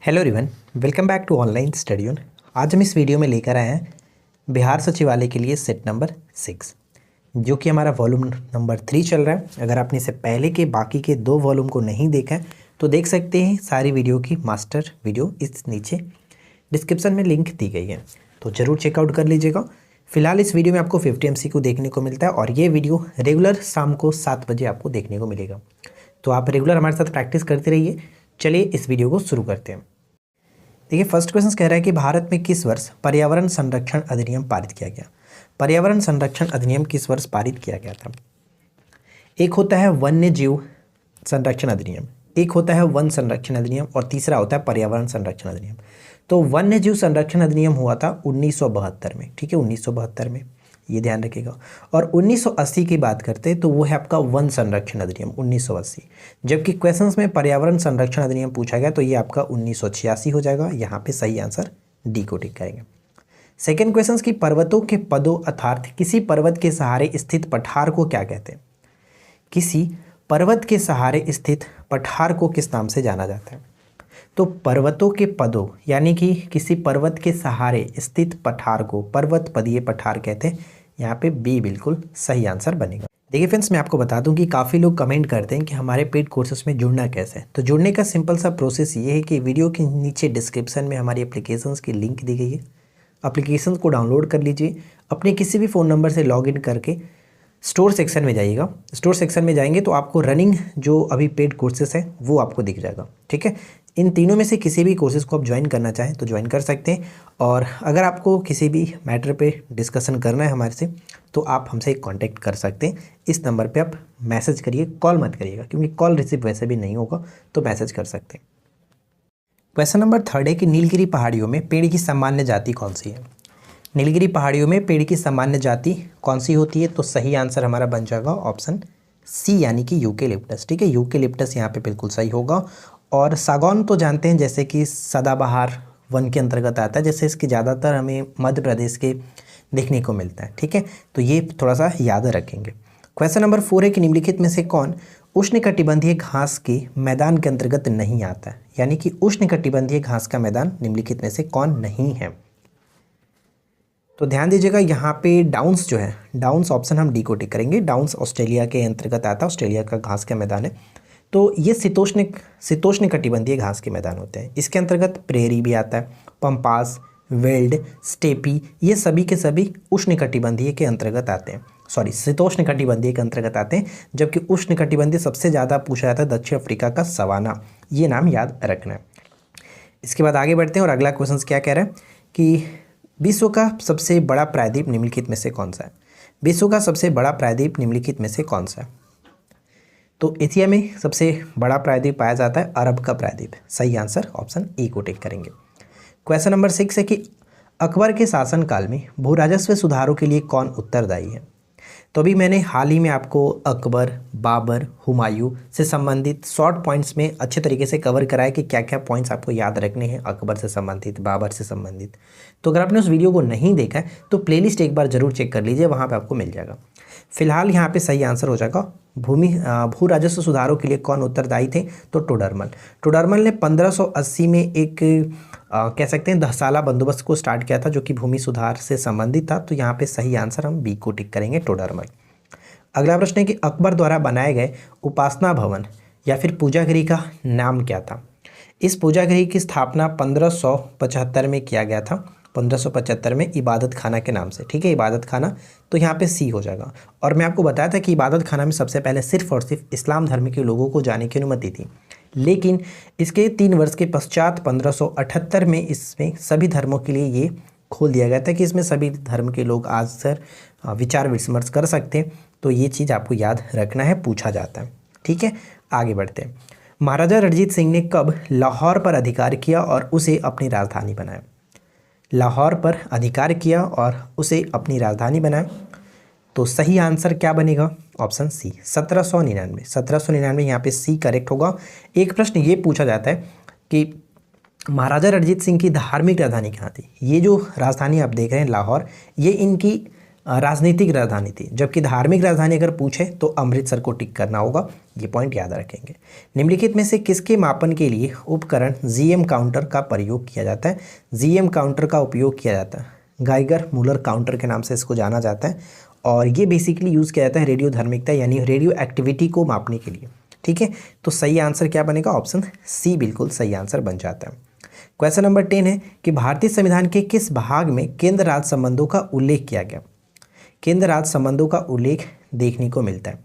Hello everyone, welcome back to online study on. आज हम इस वीडियो में लेकर आए हैं बिहार सचिवालय के लिए सेट नंबर 6, जो कि हमारा वॉल्यूम नंबर 3 चल रहा है। अगर आपने इससे पहले के बाकी के 2 वॉल्यूम को नहीं देखा है तो देख सकते हैं। सारी वीडियो की मास्टर वीडियो इस नीचे डिस्क्रिप्शन में लिंक दी गई है, तो ज़रूर चेकआउट कर लीजिएगा। फिलहाल इस वीडियो में आपको 50 MCQ देखने को मिलता है और ये वीडियो रेगुलर शाम को 7 बजे आपको देखने को मिलेगा, तो आप रेगुलर हमारे साथ प्रैक्टिस करते रहिए। चलिए इस वीडियो को शुरू करते हैं। देखिए, फर्स्ट क्वेश्चन कह रहा है कि भारत में किस वर्ष पर्यावरण संरक्षण अधिनियम पारित किया गया। पर्यावरण संरक्षण अधिनियम किस वर्ष पारित किया गया था? एक होता है वन्य जीव संरक्षण अधिनियम, एक होता है वन संरक्षण अधिनियम और तीसरा होता है पर्यावरण संरक्षण अधिनियम। तो वन्य जीव संरक्षण अधिनियम हुआ था 1972 में, ठीक है, 1972 में, ये ध्यान रखिएगा। और 1980 की बात करते हैं तो वो है आपका वन संरक्षण अधिनियम 1980। जबकि क्वेश्चंस में पर्यावरण संरक्षण अधिनियम पूछा गया तो ये आपका 1986 हो जाएगा। यहाँ पे सही आंसर डी को टिक करेंगे। सेकेंड क्वेश्चन की पर्वतों के पदों अर्थात किसी पर्वत के सहारे स्थित पठार को क्या कहते हैं? किसी पर्वत के सहारे स्थित पठार को किस नाम से जाना जाता है? तो पर्वतों के पदों यानी कि किसी पर्वत के सहारे स्थित पठार को पर्वत पदीय पठार कहते हैं। यहाँ पे बी बिल्कुल सही आंसर बनेगा। देखिए फ्रेंड्स, मैं आपको बता दूं कि काफ़ी लोग कमेंट करते हैं कि हमारे पेड कोर्सेज में जुड़ना कैसे है। तो जुड़ने का सिंपल सा प्रोसेस ये है कि वीडियो के नीचे डिस्क्रिप्शन में हमारी एप्लीकेशंस की लिंक दी गई है। एप्लीकेशन को डाउनलोड कर लीजिए, अपने किसी भी फ़ोन नंबर से लॉगिन करके स्टोर सेक्शन में जाइएगा। स्टोर सेक्शन में जाएंगे तो आपको रनिंग जो अभी पेड कोर्सेज है वो आपको दिख जाएगा, ठीक है। इन तीनों में से किसी भी कोर्सेज को आप ज्वाइन करना चाहें तो ज्वाइन कर सकते हैं। और अगर आपको किसी भी मैटर पे डिस्कशन करना है हमारे से तो आप हमसे कांटेक्ट कर सकते हैं। इस नंबर पे आप मैसेज करिए, कॉल मत करिएगा, क्योंकि कॉल रिसीव वैसे भी नहीं होगा, तो मैसेज कर सकते हैं। क्वेश्चन नंबर 3 है कि नीलगिरी पहाड़ियों में पेड़ की सामान्य जाति कौन सी है? नीलगिरी पहाड़ियों में पेड़ की सामान्य जाति कौन सी होती है? तो सही आंसर हमारा बन जाएगा ऑप्शन सी यानी कि यूकेलिप्टस, ठीक है। यूकेलिप्टस यहाँ पे बिल्कुल सही होगा। और सागौन तो जानते हैं जैसे कि सदाबहार वन के अंतर्गत आता है, जैसे इसके ज़्यादातर हमें मध्य प्रदेश के देखने को मिलता है, ठीक है। तो ये थोड़ा सा याद रखेंगे। क्वेश्चन नंबर 4 है कि निम्नलिखित में से कौन उष्णकटिबंधीय घास के मैदान के अंतर्गत नहीं आता है? यानी कि उष्णकटिबंधीय घास का मैदान निम्नलिखित में से कौन नहीं है? तो ध्यान दीजिएगा, यहाँ पे डाउन्स जो है, डाउन्स ऑप्शन हम डी को टिक करेंगे। डाउन्स ऑस्ट्रेलिया के अंतर्गत आता है, ऑस्ट्रेलिया का घास का मैदान है। तो ये शीतोष्ण कटिबंधीय घास के मैदान होते हैं। इसके अंतर्गत प्रेरी भी आता है, पंपास, वेल्ड, स्टेपी, ये सभी के सभी उष्ण कटिबंधीय के अंतर्गत आते हैं, सॉरी शीतोष्ण कटिबंधीय के अंतर्गत आते हैं। जबकि उष्ण कटिबंधीय सबसे ज़्यादा पूछा जाता है दक्षिण अफ्रीका का सवाना, ये नाम याद रखना है। इसके बाद आगे बढ़ते हैं और अगला क्वेश्चन क्या कह रहा है कि विश्व का सबसे बड़ा प्रायद्वीप निम्नलिखित में से कौन सा है? विश्व का सबसे बड़ा प्रायद्वीप निम्नलिखित में से कौन सा है? तो एशिया में सबसे बड़ा प्रायद्वीप पाया जाता है अरब का प्रायद्वीप। सही आंसर ऑप्शन ए को टिक करेंगे। क्वेश्चन नंबर 6 है कि अकबर के शासनकाल में भू राजस्व सुधारों के लिए कौन उत्तरदायी है? तो अभी मैंने हाल ही में आपको अकबर, बाबर, हुमायूं से संबंधित शॉर्ट पॉइंट्स में अच्छे तरीके से कवर कराया कि क्या क्या पॉइंट्स आपको याद रखने हैं अकबर से संबंधित, बाबर से संबंधित। तो अगर आपने उस वीडियो को नहीं देखा है तो प्लेलिस्ट एक बार जरूर चेक कर लीजिए, वहाँ पे आपको मिल जाएगा। फिलहाल यहाँ पे सही आंसर हो जाएगा भू राजस्व सुधारों के लिए कौन उत्तरदायी थे? तो टोडरमल। टोडरमल ने 1580 में एक कह सकते हैं 10 साला बंदोबस्त को स्टार्ट किया था, जो कि भूमि सुधार से संबंधित था। तो यहाँ पे सही आंसर हम बी को टिक करेंगे, टोडरमल। अगला प्रश्न है कि अकबर द्वारा बनाए गए उपासना भवन या फिर पूजागृह का नाम क्या था? इस पूजागृह की स्थापना 1575 में किया गया था, 1575 में इबादत खाना के नाम से, ठीक है, इबादत खाना। तो यहाँ पे सी हो जाएगा। और मैं आपको बताया था कि इबादत खाना में सबसे पहले सिर्फ और सिर्फ इस्लाम धर्म के लोगों को जाने की अनुमति थी, लेकिन इसके 3 वर्ष के पश्चात 1578 में इसमें सभी धर्मों के लिए ये खोल दिया गया था कि इसमें सभी धर्म के लोग आज सर विचार विमर्श कर सकते हैं। तो ये चीज़ आपको याद रखना है, पूछा जाता है, ठीक है। आगे बढ़ते हैं। महाराजा रणजीत सिंह ने कब लाहौर पर अधिकार किया और उसे अपनी राजधानी बनाया? लाहौर पर अधिकार किया और उसे अपनी राजधानी बनाया। तो सही आंसर क्या बनेगा? ऑप्शन सी 1799। 1799 यहाँ पे सी करेक्ट होगा। एक प्रश्न ये पूछा जाता है कि महाराजा रणजीत सिंह की धार्मिक राजधानी कहाँ थी? ये जो राजधानी आप देख रहे हैं लाहौर, ये इनकी राजनीतिक राजधानी थी, जबकि धार्मिक राजधानी अगर पूछे तो अमृतसर को टिक करना होगा, ये पॉइंट याद रखेंगे। निम्नलिखित में से किसके मापन के लिए उपकरण जीएम काउंटर का प्रयोग किया जाता है? जीएम काउंटर का उपयोग किया जाता है, गाइगर मूलर काउंटर के नाम से इसको जाना जाता है, और ये बेसिकली यूज़ किया जाता है रेडियो धार्मिकता यानी रेडियो एक्टिविटी को मापने के लिए। ठीक है, तो सही आंसर क्या बनेगा? ऑप्शन सी बिल्कुल सही आंसर बन जाता है। क्वेश्चन नंबर 10 है कि भारतीय संविधान के किस भाग में केंद्र राज्य संबंधों का उल्लेख किया गया? केंद्र राज्य संबंधों का उल्लेख देखने को मिलता है।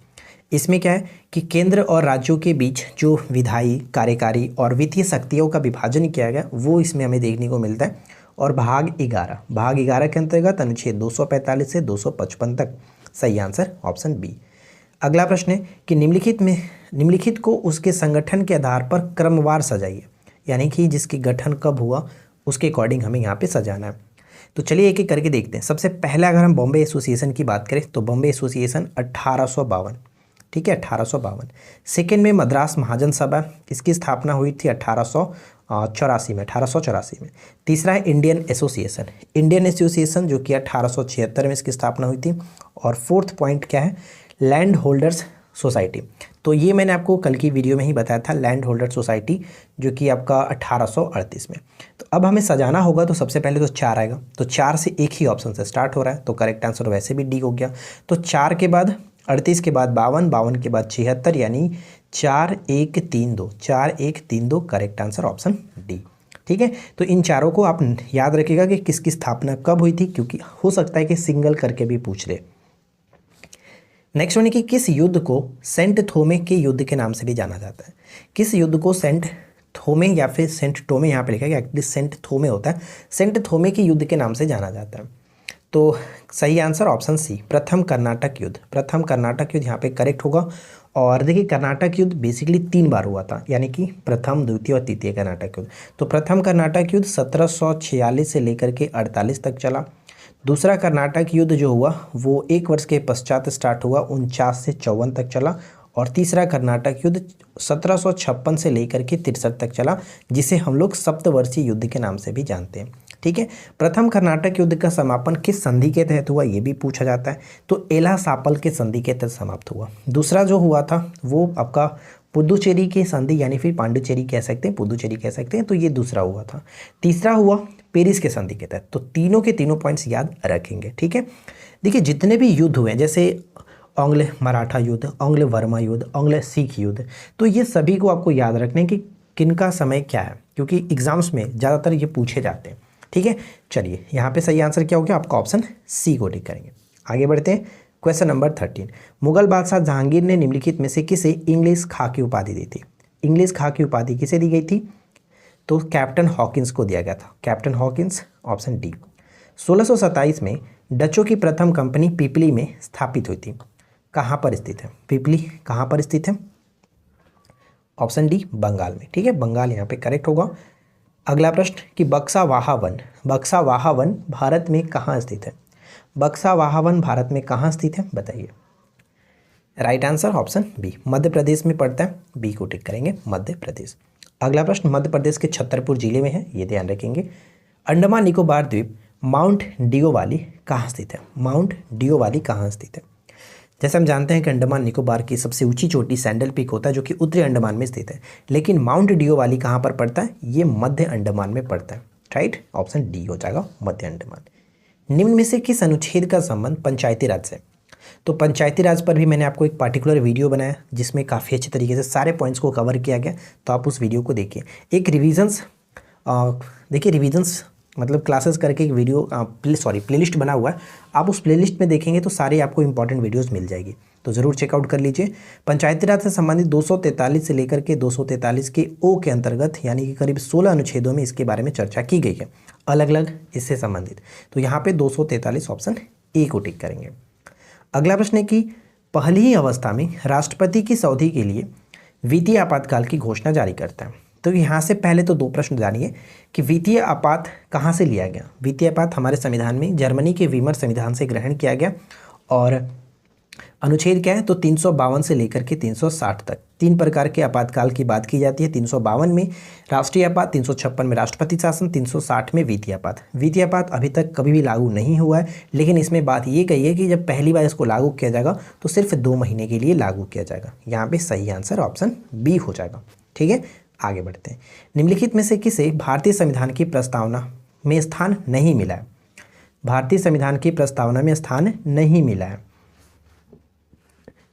इसमें क्या है कि केंद्र और राज्यों के बीच जो विधायी, कार्यकारी और वित्तीय शक्तियों का विभाजन किया गया वो इसमें हमें देखने को मिलता है। और भाग 11 के अंतर्गत अनुच्छेद 245 से 255 तक। सही आंसर ऑप्शन बी। अगला प्रश्न है कि निम्नलिखित को उसके संगठन के आधार पर क्रमवार सजाइए, यानी कि जिसकी गठन कब हुआ उसके अकॉर्डिंग हमें यहाँ पे सजाना है। तो चलिए एक एक करके देखते हैं। सबसे पहले अगर हम बॉम्बे एसोसिएशन की बात करें तो बॉम्बे एसोसिएशन 1852, ठीक है 1852। सेकेंड में मद्रास महाजन सभा, इसकी स्थापना हुई थी 1884 में। तीसरा है इंडियन एसोसिएशन जो कि 1876 में इसकी स्थापना हुई थी। और फोर्थ पॉइंट क्या है? Land holders society. तो ये मैंने आपको कल की वीडियो में ही बताया था, लैंड होल्डर सोसाइटी जो कि आपका 1838 में। तो अब हमें सजाना होगा, तो सबसे पहले तो 4 आएगा, तो 4 से एक ही ऑप्शन से स्टार्ट हो रहा है, तो करेक्ट आंसर वैसे भी डी हो गया। तो 4 के बाद 38 के बाद 52 के बाद 76, यानी 4132 करेक्ट आंसर ऑप्शन डी। ठीक है, तो इन चारों को आप याद रखिएगा कि किसकी स्थापना कब हुई थी, क्योंकि हो सकता है कि सिंगल करके भी पूछ ले। नेक्स्ट वन है कि किस युद्ध को सेंट थोमे के युद्ध के नाम से भी जाना जाता है? किस युद्ध को सेंट थोमे या फिर सेंट टोमे, यहाँ पे लिखा है एक्चुअली सेंट थोमे होता है, सेंट थोमे के युद्ध के नाम से जाना जाता है? तो सही आंसर ऑप्शन सी, प्रथम कर्नाटक युद्ध। प्रथम कर्नाटक युद्ध यहाँ पे करेक्ट होगा। और देखिए कर्नाटक युद्ध बेसिकली 3 बार हुआ था, यानी कि प्रथम, द्वितीय और तृतीय कर्नाटक युद्ध। तो प्रथम कर्नाटक युद्ध 1746 से लेकर के 48 तक चला। दूसरा कर्नाटक युद्ध जो हुआ वो 1 वर्ष के पश्चात स्टार्ट हुआ, 49 से 54 तक चला। और तीसरा कर्नाटक युद्ध 1756 से लेकर के 63 तक चला, जिसे हम लोग सप्तवर्षीय युद्ध के नाम से भी जानते हैं। ठीक है, प्रथम कर्नाटक युद्ध का समापन किस संधि के तहत हुआ ये भी पूछा जाता है, तो एला सापल के संधि के तहत समाप्त हुआ। दूसरा जो हुआ था वो आपका पुदुचेरी के संधि, यानी फिर पांडुचेरी कह सकते हैं, पुदुचेरी कह सकते हैं, तो ये दूसरा हुआ था। तीसरा हुआ पेरिस के संधि के तहत। तो तीनों के तीनों पॉइंट्स याद रखेंगे। ठीक है, देखिए जितने भी युद्ध हुए, जैसे आंग्ल मराठा युद्ध, आंग्ल वर्मा युद्ध, आंग्ल सिख युद्ध, तो ये सभी को आपको याद रखने कि किनका समय क्या है, क्योंकि एग्जाम्स में ज़्यादातर ये पूछे जाते हैं। ठीक है, चलिए यहाँ पे सही आंसर क्या हो गया? आपका ऑप्शन सी को टिक करेंगे। आगे बढ़ते हैं। क्वेश्चन नंबर 13, मुगल बादशाह जहांगीर ने निम्नलिखित में से किसे इंग्लिश खां की उपाधि दी थी? इंग्लिश खां की उपाधि किसे दी गई थी? तो कैप्टन हॉकिंस को दिया गया था, कैप्टन हॉकिंस, ऑप्शन डी। 1627 में डचों की प्रथम कंपनी पिपली में स्थापित हुई थी। कहाँ पर स्थित है पिपली? कहाँ पर स्थित है? ऑप्शन डी, बंगाल में। ठीक है, बंगाल यहाँ पे करेक्ट होगा। अगला प्रश्न कि बक्सा वाहा वन भारत में कहाँ स्थित है? बक्सा वाहा वन भारत में कहाँ स्थित है बताइए। Right answer option B, Madhya Pradesh में पड़ता है। बी को टिक करेंगे, मध्य प्रदेश। अगला प्रश्न मध्य प्रदेश के छतरपुर जिले में है, ये ध्यान रखेंगे। अंडमान निकोबार द्वीप माउंट डिओवाली कहाँ स्थित है? माउंट डिओवाली कहाँ स्थित है? जैसे हम जानते हैं कि अंडमान निकोबार की सबसे ऊंची चोटी सैंडल पीक होता है जो कि उत्तरी अंडमान में स्थित है, लेकिन माउंट डिओवाली कहाँ पर पड़ता है? ये मध्य अंडमान में पड़ता है। राइट, ऑप्शन डी हो जाएगा, मध्य अंडमान। निम्न में से किस अनुच्छेद का संबंध पंचायती राज से? तो पंचायती राज पर भी मैंने आपको एक पार्टिकुलर वीडियो बनाया जिसमें काफ़ी अच्छे तरीके से सारे पॉइंट्स को कवर किया गया, तो आप उस वीडियो को देखिए। एक रिविजन्स देखिए, रिविजन्स मतलब क्लासेस करके एक वीडियो प्लेलिस्ट बना हुआ है, आप उस प्लेलिस्ट में देखेंगे तो सारे आपको इंपॉर्टेंट वीडियोस मिल जाएगी, तो ज़रूर चेकआउट कर लीजिए। पंचायती राज से संबंधित 243 से लेकर के 243 के ओ के अंतर्गत यानी कि करीब 16 अनुच्छेदों में इसके बारे में चर्चा की गई है, अलग अलग इससे संबंधित। तो यहाँ पे 243 ऑप्शन ए को टिक करेंगे। अगला प्रश्न है कि पहली ही अवस्था में राष्ट्रपति की अवधि के लिए वित्तीय आपातकाल की घोषणा जारी करता है। तो यहाँ से पहले तो 2 प्रश्न जानिए कि वित्तीय आपात कहाँ से लिया गया। वित्तीय आपात हमारे संविधान में जर्मनी के वीमर संविधान से ग्रहण किया गया, और अनुच्छेद क्या है, तो 352 से लेकर के 360 तक 3 प्रकार के आपातकाल की बात की जाती है। 352 में राष्ट्रीय आपात, 356 में राष्ट्रपति शासन, 360 में वित्तीय आपात। वित्तीय आपात अभी तक कभी भी लागू नहीं हुआ है, लेकिन इसमें बात ये कही है कि जब पहली बार इसको लागू किया जाएगा तो सिर्फ 2 महीने के लिए लागू किया जाएगा। यहाँ पे सही आंसर ऑप्शन बी हो जाएगा। ठीक है, आगे बढ़ते हैं। निम्नलिखित में से किसे भारतीय संविधान की प्रस्तावना में स्थान नहीं मिला है? भारतीय संविधान की प्रस्तावना में स्थान नहीं मिला है,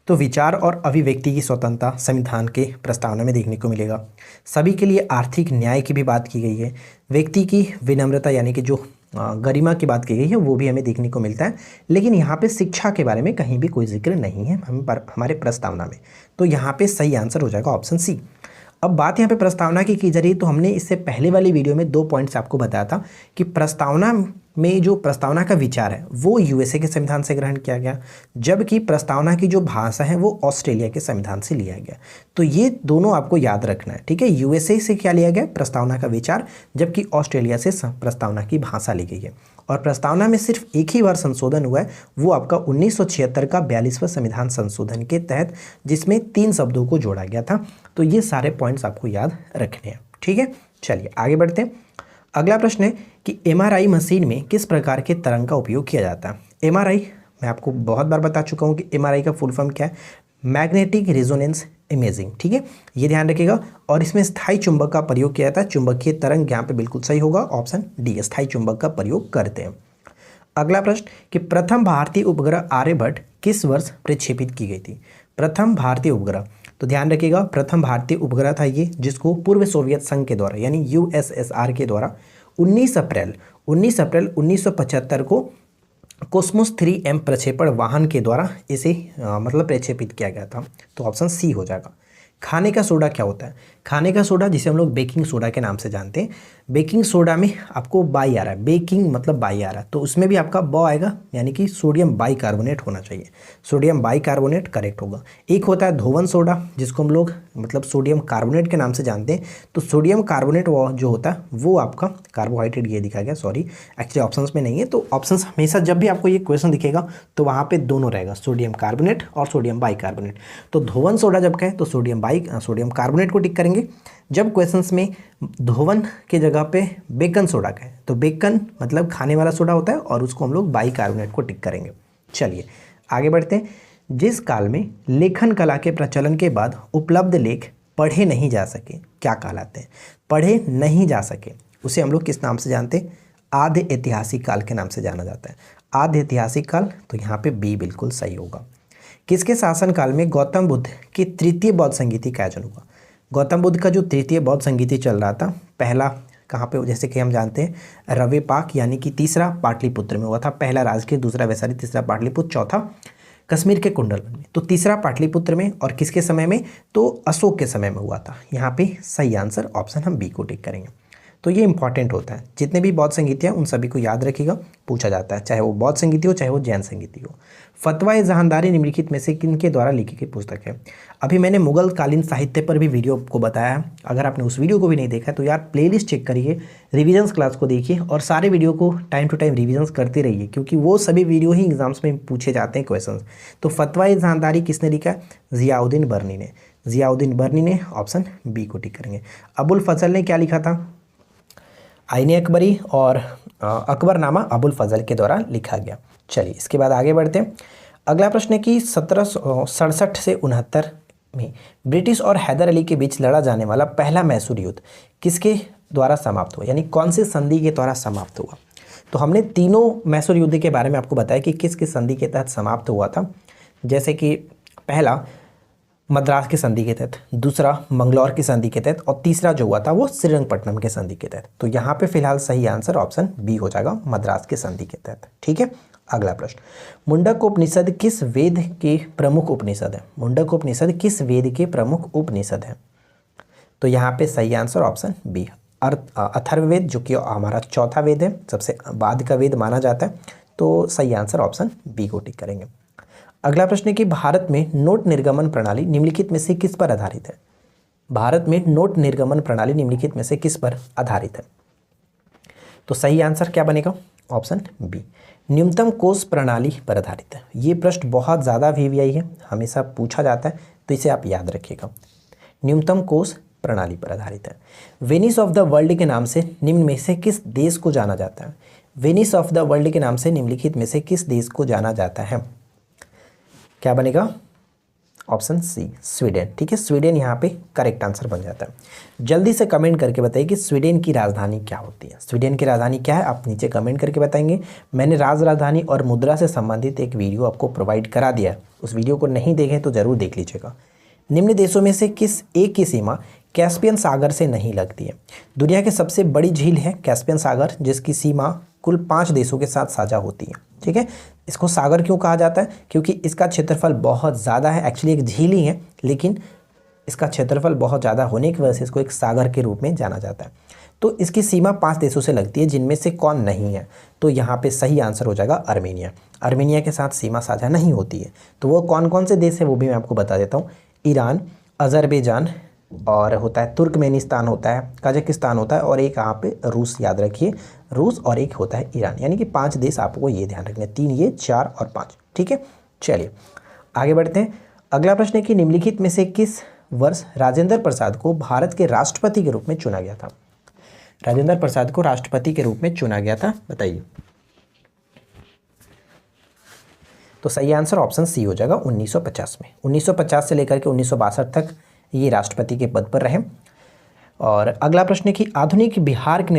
तो विचार और अभिव्यक्ति की स्वतंत्रता संविधान के प्रस्तावना में देखने को मिलेगा। सभी के लिए आर्थिक न्याय की भी बात की गई है। व्यक्ति की विनम्रता यानी कि जो गरिमा की बात की गई है वो भी हमें देखने को मिलता है, लेकिन यहाँ पे शिक्षा के बारे में कहीं भी कोई जिक्र नहीं है हमारे प्रस्तावना में। तो यहाँ पे सही आंसर हो जाएगा ऑप्शन सी। अब बात यहाँ पे प्रस्तावना की जा रही है, तो हमने इससे पहले वाली वीडियो में 2 पॉइंट्स आपको बताया था कि प्रस्तावना में जो प्रस्तावना का विचार है वो यूएसए के संविधान से ग्रहण किया गया, जबकि प्रस्तावना की जो भाषा है वो ऑस्ट्रेलिया के संविधान से लिया गया। तो ये दोनों आपको याद रखना है। ठीक है, यूएसए से क्या लिया गया, प्रस्तावना का विचार, जबकि ऑस्ट्रेलिया से प्रस्तावना की भाषा ली गई है। और प्रस्तावना में सिर्फ एक ही बार संशोधन हुआ है, वो आपका 1976 का 42वां संविधान संशोधन के तहत, जिसमें 3 शब्दों को जोड़ा गया था। तो ये सारे पॉइंट्स आपको याद रखने हैं। ठीक है, चलिए आगे बढ़ते हैं। अगला प्रश्न है कि एमआरआई मशीन में किस प्रकार के तरंग का उपयोग किया जाता है? एमआरआई मैं आपको बहुत बार बता चुका हूँ कि एमआरआई का फुल फॉर्म क्या है, मैग्नेटिक रेजोनेंस इमेजिंग। ठीक है, ये ध्यान रखिएगा। और इसमें स्थायी चुंबक का प्रयोग किया जाता है। चुंबकीय तरंग यहाँ पे बिल्कुल सही होगा, ऑप्शन डी, स्थायी चुंबक का प्रयोग करते हैं। अगला प्रश्न कि प्रथम भारतीय उपग्रह आर्यभट्ट किस वर्ष प्रक्षेपित की गई थी? प्रथम भारतीय उपग्रह, तो ध्यान रखिएगा, प्रथम भारतीय उपग्रह था ये, जिसको पूर्व सोवियत संघ के द्वारा यानी यूएसएसआर के द्वारा 19 अप्रैल 1975 को कोस्मोस 3M प्रक्षेपण वाहन के द्वारा इसे मतलब प्रक्षेपित किया गया था। तो ऑप्शन सी हो जाएगा। खाने का सोडा क्या होता है? खाने का सोडा जिसे हम लोग बेकिंग सोडा के नाम से जानते हैं, बेकिंग सोडा में आपको बाई आ रहा है, बेकिंग मतलब बाई आ रहा है, तो उसमें भी आपका ब आएगा, यानी कि सोडियम बाइकार्बोनेट होना चाहिए। सोडियम बाइकार्बोनेट करेक्ट होगा। एक होता है धोवन सोडा, जिसको हम लोग मतलब सोडियम कार्बोनेट के नाम से जानते हैं। तो सोडियम कार्बोनेट जो होता है वो आपका कार्बोहाइड्रेट, ये दिखा गया, सॉरी एक्चुअली ऑप्शंस में नहीं है। तो ऑप्शंस हमेशा जब भी आपको ये क्वेश्चन दिखेगा तो वहाँ पे दोनों रहेगा, सोडियम कार्बोनेट और सोडियम बाइकार्बोनेट। तो धोवन सोडा जब कहे तो सोडियम कार्बोनेट को टिक करेंगे। जब क्वेश्चंस में धोवन के जगह पे बेकन सोडा कहे तो बेकन मतलब खाने वाला सोडा होता है और उसको हम लोग बाइकार्बोनेट को टिक करेंगे। चलिए आगे बढ़ते हैं। जिस काल में लेखन कला के प्रचलन के बाद उपलब्ध लेख पढ़े नहीं जा सके क्या कहलाते हैं? पढ़े नहीं जा सके उसे हम लोग किस नाम से जानते हैं? आद्य ऐतिहासिक काल के नाम से जाना जाता है। आद्य ऐतिहासिक काल, तो यहाँ पे बी बिल्कुल सही होगा। किसके शासनकाल में गौतम बुद्ध की तृतीय बौद्ध संगीति का आयोजन हुआ? गौतम बुद्ध का जो तृतीय बौद्ध संगीति चल रहा था, पहला कहाँ पे, जैसे कि हम जानते हैं रवे पाक यानी कि तीसरा पाटलिपुत्र में हुआ था। पहला राजगीर, दूसरा वैशाली, तीसरा पाटलिपुत्र, चौथा कश्मीर के कुंडल में। तो तीसरा पाटलिपुत्र में, और किसके समय में, तो अशोक के समय में हुआ था। यहाँ पे सही आंसर ऑप्शन हम बी को टिक करेंगे। तो ये इंपॉर्टेंट होता है, जितने भी बौद्ध संगीति हैं उन सभी को याद रखिएगा, पूछा जाता है, चाहे वो बौद्ध संगीति हो चाहे वो जैन संगीति हो। फतवा जहानदारी निम्नलिखित में से किनके द्वारा लिखी गई पुस्तक है? अभी मैंने मुगल कालीन साहित्य पर भी वीडियो को बताया है, अगर आपने उस वीडियो को भी नहीं देखा है तो यार प्लेलिस्ट चेक करिए, रिविजन्स क्लास को देखिए और सारे वीडियो को टाइम टू टाइम रिविजन्स करते रहिए, क्योंकि वो सभी वीडियो ही एग्जाम्स में पूछे जाते हैं क्वेश्चन। तो फतवा जहानदारी किसने लिखा? जियाउद्दीन बर्नी ने। जियाउद्दीन बर्नी ने, ऑप्शन बी को टिक करेंगे। अबुल फजल ने क्या लिखा था? आईने अकबरी और अकबरनामा अबुल फजल के द्वारा लिखा गया। चलिए इसके बाद आगे बढ़ते हैं। अगला प्रश्न है कि 1767 से 69 में ब्रिटिश और हैदर अली के बीच लड़ा जाने वाला पहला मैसूर युद्ध किसके द्वारा समाप्त हुआ, यानी कौन से संधि के द्वारा समाप्त हुआ? तो हमने तीनों मैसूर युद्ध के बारे में आपको बताया कि किस किस संधि के तहत समाप्त हुआ था। जैसे कि पहला मद्रास की संधि के तहत, दूसरा मंगलौर की संधि के तहत, और तीसरा जो हुआ था वो श्रीरंगपट्टनम के संधि के तहत। तो यहाँ पे फिलहाल सही आंसर ऑप्शन बी हो जाएगा, मद्रास के संधि के तहत। ठीक है, अगला प्रश्न, मुंडक उपनिषद किस वेद के प्रमुख उपनिषद है? मुंडक उपनिषद किस वेद के प्रमुख उपनिषद है? तो यहाँ पे सही आंसर ऑप्शन बी, अथर्ववेद, जो कि हमारा चौथा वेद है, सबसे बाद का वेद माना जाता है। तो सही आंसर ऑप्शन बी को टिक करेंगे। अगला प्रश्न है कि भारत में नोट निर्गमन प्रणाली निम्नलिखित में से किस पर आधारित है? भारत में नोट निर्गमन प्रणाली निम्नलिखित में से किस पर आधारित है? तो सही आंसर क्या बनेगा? ऑप्शन बी, न्यूनतम कोष प्रणाली पर आधारित है। ये प्रश्न बहुत ज़्यादा वीवीआई है, हमेशा पूछा जाता है, तो इसे आप याद रखिएगा। न्यूनतम कोष प्रणाली पर आधारित है। वेनिस ऑफ द वर्ल्ड के नाम से निम्न में से किस देश को जाना जाता है? वेनिस ऑफ द वर्ल्ड के नाम से निम्नलिखित में से किस देश को जाना जाता है? क्या बनेगा? Option C, Sweden. ठीक है, स्वीडन यहाँ पे करेक्ट आंसर बन जाता है। जल्दी से कमेंट करके बताइए कि स्वीडन की राजधानी क्या होती है। स्वीडन की राजधानी क्या है, आप नीचे कमेंट करके बताएंगे। मैंने राजधानी और मुद्रा से संबंधित एक वीडियो आपको प्रोवाइड करा दिया है, उस वीडियो को नहीं देखें तो ज़रूर देख लीजिएगा। निम्न देशों में से किस एक की सीमा कैस्पियन सागर से नहीं लगती है? दुनिया की सबसे बड़ी झील है कैस्पियन सागर, जिसकी सीमा कुल 5 देशों के साथ साझा होती है। ठीक है, इसको सागर क्यों कहा जाता है? क्योंकि इसका क्षेत्रफल बहुत ज़्यादा है। एक्चुअली एक झील ही है, लेकिन इसका क्षेत्रफल बहुत ज़्यादा होने की वजह से इसको एक सागर के रूप में जाना जाता है। तो इसकी सीमा 5 देशों से लगती है, जिनमें से कौन नहीं है? तो यहाँ पे सही आंसर हो जाएगा आर्मेनिया। आर्मेनिया के साथ सीमा साझा नहीं होती है। तो वो कौन कौन से देश है वो भी मैं आपको बता देता हूँ। ईरान, अजरबैजान, और होता है तुर्कमेनिस्तान, होता है कजाकिस्तान, होता है और एक यहाँ पे रूस, याद रखिए रूस, और एक होता है ईरान। यानी कि 5 देश आपको ये ध्यान रखने, 3 ये, 4 और 5। ठीक है, चलिए आगे बढ़ते हैं। अगला प्रश्न है कि निम्नलिखित में से किस वर्ष राजेंद्र प्रसाद को भारत के राष्ट्रपति के रूप में चुना गया था? राजेंद्र प्रसाद को राष्ट्रपति के रूप में चुना गया था, बताइए। तो सही आंसर ऑप्शन सी हो जाएगा 1950 में। 1950 से लेकर के 1962 तक ये राष्ट्रपति के पद पर रहे। और अगला प्रश्न है कि आधुनिक बिहार के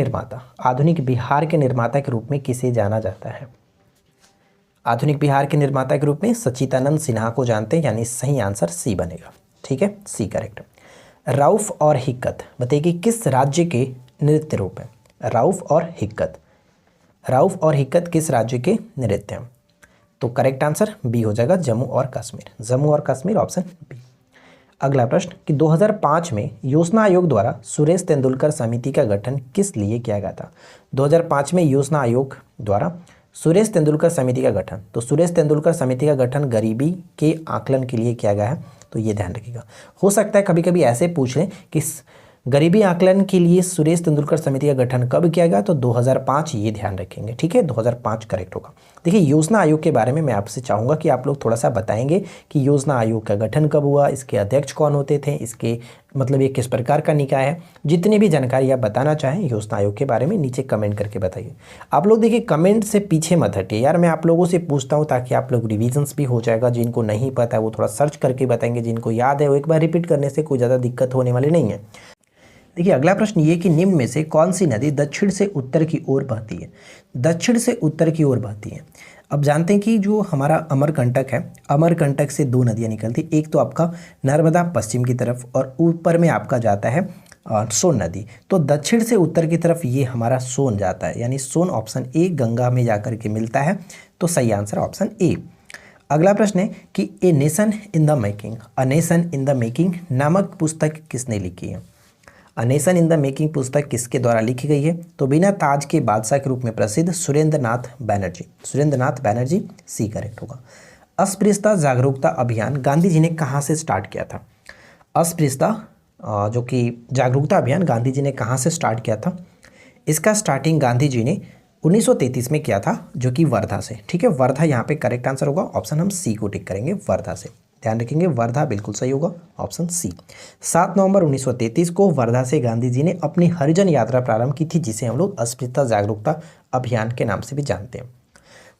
निर्माता के रूप में किसे जाना जाता है? आधुनिक बिहार के निर्माता के रूप में सच्चिदानंद सिन्हा को जानते हैं, यानी सही आंसर सी बनेगा। ठीक है, सी करेक्ट। रऊफ और हिक्कत, बताइए कि किस राज्य के नृत्य रूप है? रऊफ और हिक्कत किस राज्य के नृत्य हैं? तो करेक्ट आंसर बी हो जाएगा, जम्मू और कश्मीर, ऑप्शन बी। अगला प्रश्न कि 2005 में योजना आयोग द्वारा सुरेश तेंदुलकर समिति का गठन किस लिए किया गया था? 2005 में योजना आयोग द्वारा सुरेश तेंदुलकर समिति का गठन, तो सुरेश तेंदुलकर समिति का गठन गरीबी के आकलन के लिए किया गया है, तो ये ध्यान रखिएगा। हो सकता है कभी कभी ऐसे पूछ लें कि गरीबी आकलन के लिए सुरेश तेंदुलकर समिति का गठन कब किया गया, तो 2005, ये ध्यान रखेंगे। ठीक है, 2005 करेक्ट होगा। देखिए, योजना आयोग के बारे में मैं आपसे चाहूँगा कि आप लोग थोड़ा सा बताएंगे कि योजना आयोग का गठन कब हुआ, इसके अध्यक्ष कौन होते थे, इसके मतलब ये किस प्रकार का निकाय है। जितनी भी जानकारी आप बताना चाहें योजना आयोग के बारे में नीचे कमेंट करके बताइए। आप लोग देखिए कमेंट से पीछे मत हटिए यार, मैं आप लोगों से पूछता हूँ ताकि आप लोग रिविजन्स भी हो जाएगा। जिनको नहीं पता है वो थोड़ा सर्च करके बताएंगे, जिनको याद है वो एक बार रिपीट करने से कोई ज़्यादा दिक्कत होने वाली नहीं है। देखिए अगला प्रश्न ये कि निम्न में से कौन सी नदी दक्षिण से उत्तर की ओर बहती है? दक्षिण से उत्तर की ओर बहती है। अब जानते हैं कि जो हमारा अमरकंटक है, अमरकंटक से 2 नदियाँ निकलती, एक तो आपका नर्मदा पश्चिम की तरफ और ऊपर में आपका जाता है सोन नदी। तो दक्षिण से उत्तर की तरफ ये हमारा सोन जाता है, यानी सोन ऑप्शन ए गंगा में जाकर के मिलता है, तो सही आंसर ऑप्शन ए। अगला प्रश्न है कि a nation in the making नामक पुस्तक किसने लिखी है? A nation in the making पुस्तक किसके द्वारा लिखी गई है? तो बिना ताज के बादशाह के रूप में प्रसिद्ध सुरेंद्र नाथ बैनर्जी, सी करेक्ट होगा। अस्पृश्यता जागरूकता अभियान गांधी जी ने कहाँ से स्टार्ट किया था? अस्पृश्यता जो कि जागरूकता अभियान गांधी जी ने कहाँ से स्टार्ट किया था? इसका स्टार्टिंग गांधी जी ने 1933 में किया था, जो कि वर्धा से। ठीक है, वर्धा यहाँ पे करेक्ट आंसर होगा, ऑप्शन हम सी को टिक करेंगे, वर्धा से। ध्यान रखेंगे, वर्धा बिल्कुल सही होगा, ऑप्शन सी। 7 नवंबर 1933 को वर्धा से गांधी जी ने अपनी हरिजन यात्रा प्रारंभ की थी, जिसे हम लोग अस्पृश्यता जागरूकता अभियान के नाम से भी जानते हैं।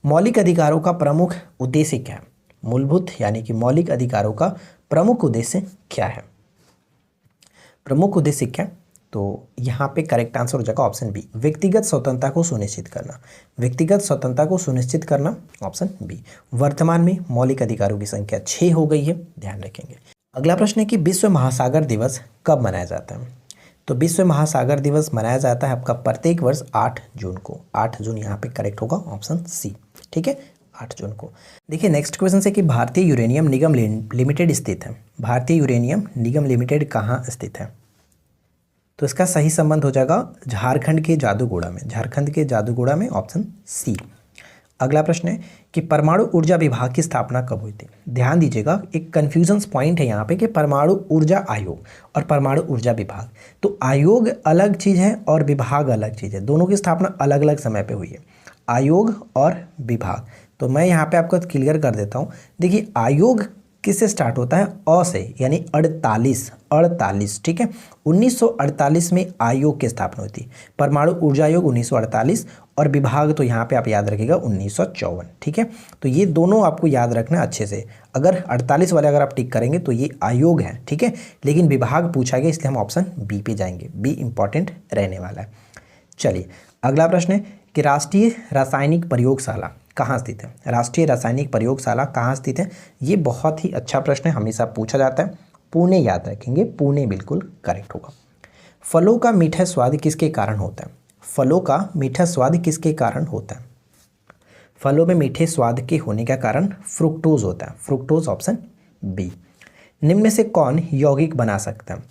मौलिक अधिकारों का प्रमुख उद्देश्य क्या है? मूलभूत यानी कि मौलिक अधिकारों का प्रमुख उद्देश्य क्या है? प्रमुख उद्देश्य क्या? तो यहाँ पे करेक्ट आंसर हो जाएगा ऑप्शन बी, व्यक्तिगत स्वतंत्रता को सुनिश्चित करना, ऑप्शन बी। वर्तमान में मौलिक अधिकारों की संख्या 6 हो गई है, ध्यान रखेंगे। अगला प्रश्न है कि विश्व महासागर दिवस कब मनाया जाता है? तो विश्व महासागर दिवस मनाया जाता है आपका प्रत्येक वर्ष 8 जून को। 8 जून यहाँ पे करेक्ट होगा, ऑप्शन सी। ठीक है, 8 जून को। देखिए नेक्स्ट क्वेश्चन है कि भारतीय यूरेनियम निगम लिमिटेड स्थित है। भारतीय यूरेनियम निगम लिमिटेड कहाँ स्थित है? तो इसका सही संबंध हो जाएगा झारखंड के जादूगोड़ा में, ऑप्शन सी। अगला प्रश्न है कि परमाणु ऊर्जा विभाग की स्थापना कब हुई थी? ध्यान दीजिएगा, एक कन्फ्यूजन पॉइंट है यहाँ पे कि परमाणु ऊर्जा आयोग और परमाणु ऊर्जा विभाग, तो आयोग अलग चीज़ है और विभाग अलग चीज़ है, दोनों की स्थापना अलग अलग समय पे हुई है। आयोग और विभाग। तो मैं यहाँ पे आपको क्लियर कर देता हूँ। देखिए आयोग किससे स्टार्ट होता है? अ से, यानी 48, ठीक है। 1948 में आयोग की स्थापना हुई थी। परमाणु ऊर्जा आयोग 1948 और विभाग तो यहाँ पे आप याद रखिएगा 1954, ठीक है। तो ये दोनों आपको याद रखना अच्छे से। अगर 48 वाले अगर आप टिक करेंगे तो ये आयोग है, ठीक है, लेकिन विभाग पूछा गया इसलिए हम ऑप्शन बी पे जाएंगे। बी इंपॉर्टेंट रहने वाला है। चलिए अगला प्रश्न है कि राष्ट्रीय रासायनिक प्रयोगशाला कहाँ स्थित है? राष्ट्रीय रासायनिक प्रयोगशाला कहाँ स्थित है? ये बहुत ही अच्छा प्रश्न है, हमेशा पूछा जाता है। पुणे याद रखेंगे, पुणे बिल्कुल करेक्ट होगा। फलों का मीठा स्वाद किसके कारण होता है? फलों का मीठा स्वाद किसके कारण होता है? फलों में मीठे स्वाद के होने का कारण फ्रुक्टोज होता है। Fructose option B. निम्न में से कौन यौगिक बना सकता है?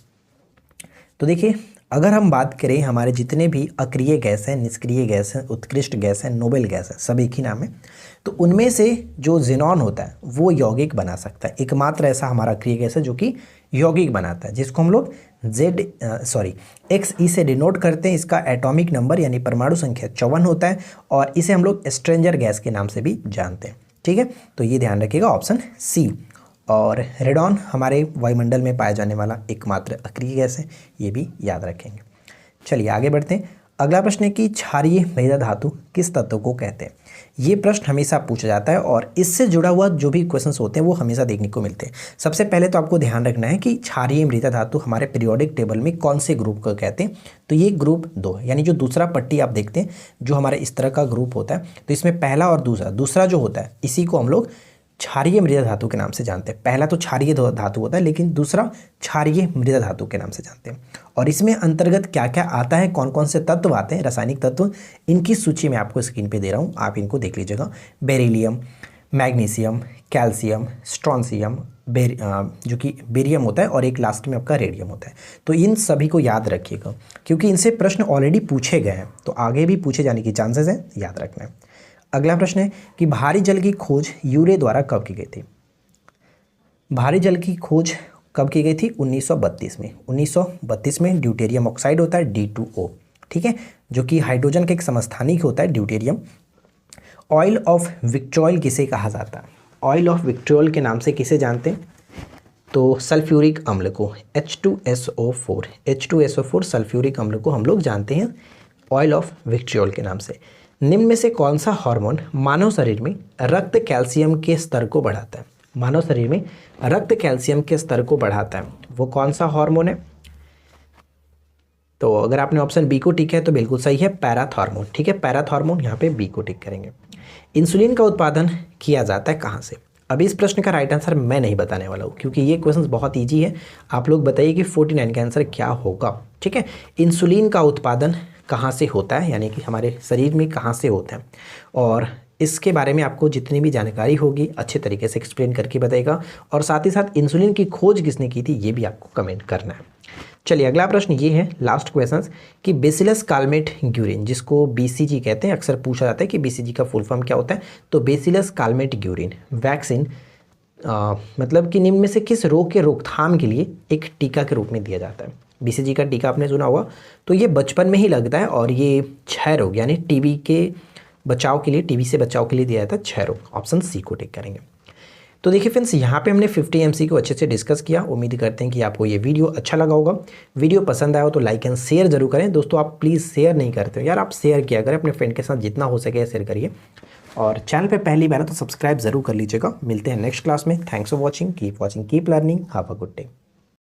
तो देखिए अगर हम बात करें हमारे जितने भी अक्रिय गैस हैं, निष्क्रिय गैस हैं, उत्कृष्ट गैस हैं, नोबेल गैस है, सब एक ही नाम है, तो उनमें से जो ज़ेनॉन होता है वो यौगिक बना सकता है। एकमात्र ऐसा हमारा अक्रिय गैस है जो कि यौगिक बनाता है, जिसको हम लोग XE से डिनोट करते हैं। इसका एटॉमिक नंबर यानी परमाणु संख्या 54 होता है और इसे हम लोग स्ट्रेंजर गैस के नाम से भी जानते हैं, ठीक है। तो ये ध्यान रखिएगा ऑप्शन सी। और रेडॉन हमारे वायुमंडल में पाया जाने वाला एकमात्र अक्रिय गैस है, ये भी याद रखेंगे। चलिए आगे बढ़ते हैं। अगला प्रश्न है कि क्षारीय मृदा धातु किस तत्व को कहते हैं? ये प्रश्न हमेशा पूछा जाता है और इससे जुड़ा हुआ जो भी क्वेश्चंस होते हैं वो हमेशा देखने को मिलते हैं। सबसे पहले तो आपको ध्यान रखना है कि क्षारीय मृदा धातु हमारे पीरियोडिक टेबल में कौन से ग्रुप को कहते हैं? तो ये ग्रुप 2 है, यानी जो दूसरा पट्टी आप देखते हैं जो हमारे इस तरह का ग्रुप होता है, तो इसमें पहला और दूसरा जो होता है इसी को हम लोग क्षारीय मृदा धातु के नाम से जानते हैं। पहला तो क्षारीय धातु होता है लेकिन दूसरा क्षारीय मृदा धातु के नाम से जानते हैं। और इसमें अंतर्गत क्या क्या आता है, कौन कौन से तत्व आते हैं, रासायनिक तत्व, इनकी सूची मैं आपको स्क्रीन पे दे रहा हूँ, आप इनको देख लीजिएगा। बेरिलियम, मैग्नीशियम, कैल्शियम, स्ट्रॉन्सियम, जो कि बेरियम होता है और एक लास्ट में आपका रेडियम होता है। तो इन सभी को याद रखिएगा क्योंकि इनसे प्रश्न ऑलरेडी पूछे गए हैं, तो आगे भी पूछे जाने की चांसेस हैं, याद रखना है। अगला प्रश्न है कि भारी जल की खोज यूरे द्वारा कब की गई थी? भारी जल की खोज कब की गई थी? 1932 में। 1932 में ड्यूटेरियम ऑक्साइड होता है D2O, ठीक है, जो कि हाइड्रोजन का एक समस्थानिक होता है ड्यूटेरियम। ऑयल ऑफ विट्रियोल किसे कहा जाता है? ऑयल ऑफ विट्रियोल के नाम से किसे जानते हैं? तो सल्फ्यूरिक अम्ल को, H2SO4 सल्फ्यूरिक अम्ल को हम लोग जानते हैं ऑयल ऑफ विट्रियोल के नाम से। निम्न में से कौन सा हार्मोन मानव शरीर में रक्त कैल्शियम के स्तर को बढ़ाता है? मानव शरीर में रक्त कैल्शियम के स्तर को बढ़ाता है, वो कौन सा हार्मोन है? तो अगर आपने ऑप्शन बी को टिक है तो बिल्कुल सही है, पैराथॉर्मोन, ठीक है, पैराथॉर्मोन, यहाँ पे बी को टिक करेंगे। इंसुलिन का उत्पादन किया जाता है कहाँ से? अभी इस प्रश्न का राइट आंसर मैं नहीं बताने वाला हूँ क्योंकि ये क्वेश्चन बहुत ईजी है। आप लोग बताइए कि 49 का आंसर क्या होगा, ठीक है। इंसुलिन का उत्पादन कहाँ से होता है, यानी कि हमारे शरीर में कहाँ से होता है, और इसके बारे में आपको जितनी भी जानकारी होगी अच्छे तरीके से एक्सप्लेन करके बताएगा। और साथ ही साथ इंसुलिन की खोज किसने की थी ये भी आपको कमेंट करना है। चलिए अगला प्रश्न ये है, लास्ट क्वेश्चन, कि बेसिलस कालमेट ग्यूरिन, जिसको BCG कहते हैं, अक्सर पूछा जाता है कि BCG का फुल फॉर्म क्या होता है। तो बेसिलस कालमेट ग्यूरिन वैक्सीन मतलब कि निम्न में से किस रोग के रोकथाम के लिए एक टीका के रूप में दिया जाता है? BCG का टीका आपने सुना होगा, तो ये बचपन में ही लगता है और ये क्षय रोग यानी टीबी के बचाव के लिए, टीबी से बचाव के लिए दिया जाता है क्षय रोग। ऑप्शन सी को टिक करेंगे। तो देखिए फ्रेंड्स, यहाँ पे हमने 50 MC को अच्छे से डिस्कस किया। उम्मीद करते हैं कि आपको ये वीडियो अच्छा लगा होगा। वीडियो पसंद आया हो तो लाइक एंड शेयर जरूर करें। दोस्तों आप प्लीज़ शेयर नहीं करते हो यार, आप शेयर किया करें अपने फ्रेंड के साथ, जितना हो सके शेयर करिए। और चैनल पे पहली बार है तो सब्सक्राइब जरूर कर लीजिएगा। मिलते हैं नेक्स्ट क्लास में। Thanks for watching, keep learning, have a good day.